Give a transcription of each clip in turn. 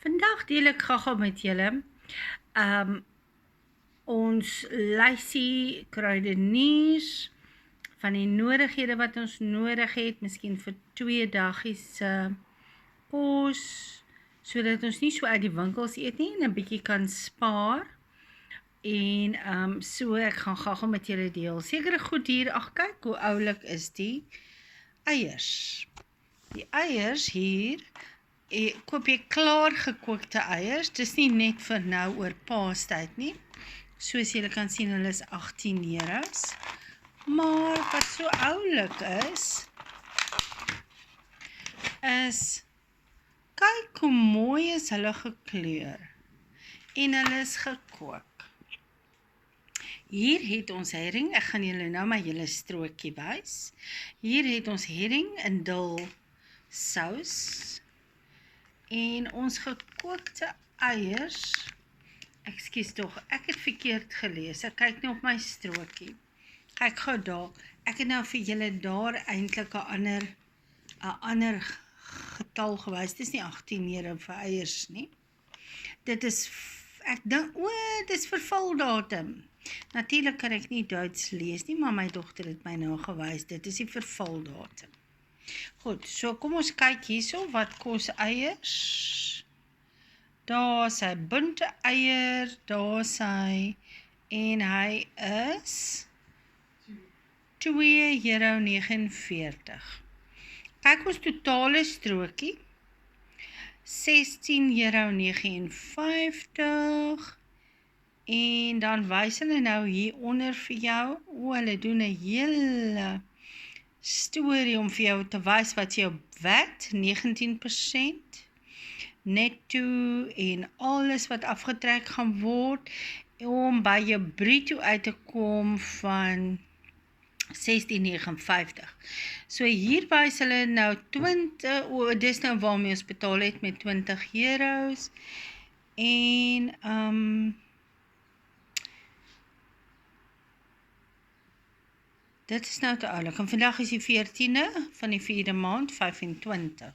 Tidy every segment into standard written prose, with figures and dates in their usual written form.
Vandag deel ek gaga met julle ons lysie kruideniers van die nodighede wat ons nodig het, miskien vir 2 daggies se kos, sodat ons nie so uit die winkels eet nie en 'n bietjie kan spaar. En so ek gaan gaga met julle deel. Sekere goed hier, ag kyk hoe oulik is die eiers. Die eiers hier, koop jy klaar gekookte eiers, dis nie net vir nou oor Paastyd nie. Soos julle kan sien, hulle is €18. Maar wat so oulik is kyk hoe mooi is hulle gekleur. En hulle is gekook. Hier het ons herring, ek gaan julle nou maar julle strokie wys. Hier het ons herring in dil sous. En ons gekookte eiers, ekskuus tog, ek het verkeerd gelees, ek kyk nou op my strokie. Kyk gou daar, ek het nou vir julle daar eintlik 'n ander getal gewys, dis nie €18 vir eiers nie. Dit is, ek dink, dit is vervaldatum. Natuurlik kan ek nie Duits lees nie, maar my dogter het my nou gewys, dit is die vervaldatum. Goed, so kom ons kyk hierso, wat kos eiers? Daar is hy bunte eier, daar is hy, en hy is €2,49. Kyk ons totale strokie, €16,59. En dan wys hulle nou hier onder vir jou, hulle doen 'n hele storie om vir jou te wys wat jou VAT, 19%, netto en alles wat afgetrek gaan word, om by jou bruto uit te kom van €16,59. So hier wys hulle nou 20, dis nou waarmee ons betaal het met €20. En dit is nou te oulik. En vandag is die 14de van die 4de maand, 25.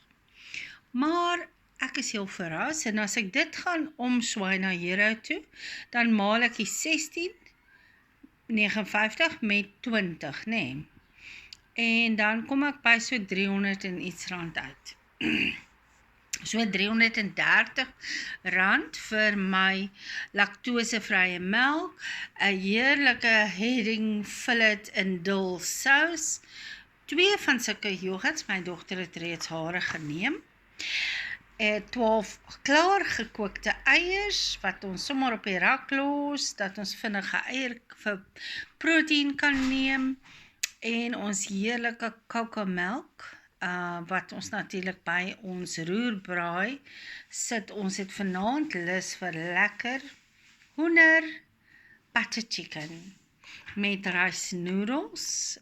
Maar ek is heel verras, en as ek dit gaan omswaai na euro toe, dan maal ek die 16,59 met 20, nee. En dan kom ek by so 300 en iets rand uit. So R330 vir my laktosevrye melk, 'n heerlike herring fillet in dil sous, 2 van sulke yoghurts, my dogter het reeds hare geneem, 12 klaar gekookte eiers, wat ons sommer op die rak los, dat ons vinnige eier vir proteïen kan neem, en ons heerlike kokomelk, wat ons natuurlik by ons roerbraai sit. Ons het vanaand lus vir lekker hoender butter chicken met rice noodles,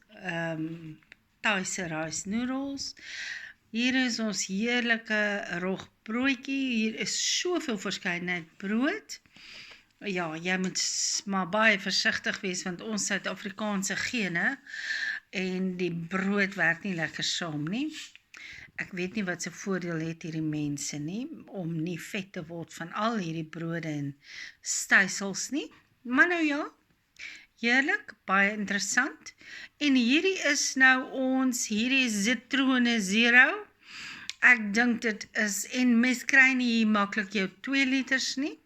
Thaise rice noodles. Hier is ons heerlike rogbroodjie, hier is soveel verskeidenheid brood. Ja, jy moet maar baie versigtig wees, want ons Suid-Afrikaanse gene, en die brood werk nie lekker saam nie. Ek weet nie wat se voordeel het hierdie mense nie, om nie vet te word van al hierdie brode en stysels nie. Maar nou ja, heerlik, baie interessant. En hierdie is Zitrone Zero. Ek dink dit is, en mens kry nie maklik jou 2 liters nie.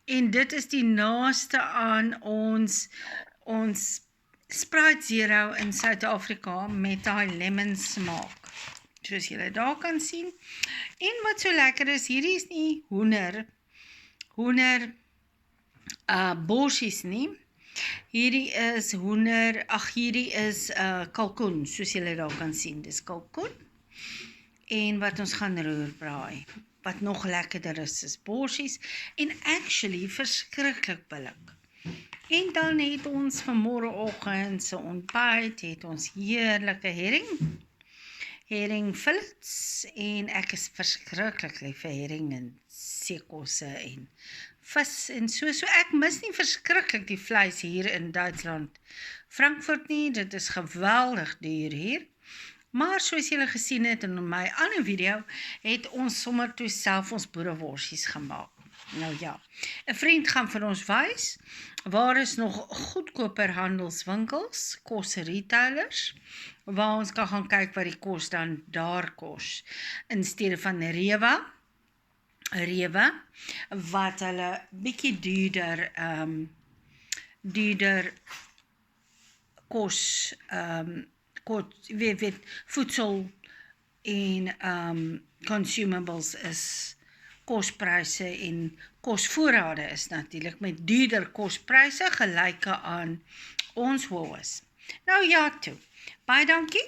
En dit is die naaste aan ons Sprite Zero in Suid-Afrika met daai lemon smaak, soos julle daar kan sien. En wat so lekker is, hierdie is nie hoender borsjies nie. Hierdie is hierdie is kalkoen, soos julle daar kan sien, dis kalkoen. En wat ons gaan roerbraai, wat nog lekkerder is borsjies, en actually verskriklik billik. En dan het ons vanmôreoggend se ontbyt, het ons heerlike herring fillets, en ek is verskriklik lief vir herring en seekosse en vis en so ek mis nie verskriklik die vleis hier in Duitsland, Frankfurt nie, dit is geweldig duur hier, Maar soos julle gesien het in my ander video, het ons sommer toe self ons boereworsies gemaak. Nou ja, 'n vriend gaan vir ons wys, waar is nog goedkoper handelswinkels, kos retailers, waar ons kan gaan kyk wat die kos dan daar kos, in steede van Rewe, wat hulle bietjie duurder kos, voedsel en consumables is, kospryse en kosvoorrade is natuurlik met duurder kospryse gelyke aan ons Woolworths. Nou ja toe, baie dankie.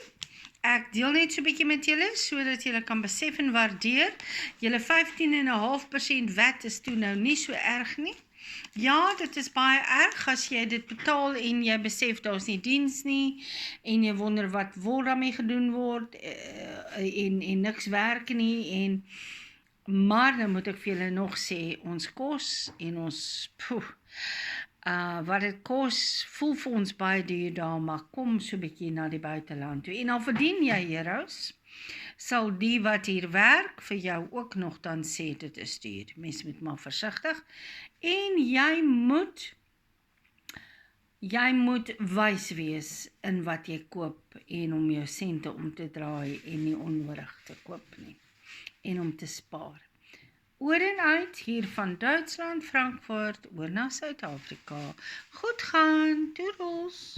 Ek deel net so 'n bietjie met julle, sodat julle kan besef en waardeer. Julle 15,5% VAT is toe nou nie so erg nie. Ja, dit is baie erg as jy dit betaal en jy besef daar's nie diens nie, en jy wonder wat daarmee gedoen word, en niks werk nie, maar nou moet ek vir julle nog sê, ons kos en ons, wat dit kos, voel vir ons baie duur daar, maar kom so 'n bietjie na die buiteland toe. En dan verdien jy heroes, sal die wat hier werk vir jou ook nog dan sê dit is duur. Mens moet maar versigtig. En jy moet wys wees in wat jy koop en om jou sente om te draai en nie onnodig te koop nie. En om te spaar. Oor en uit hier van Duitsland, Frankfurt, oor na Suid-Afrika. Goed gaan, toedels!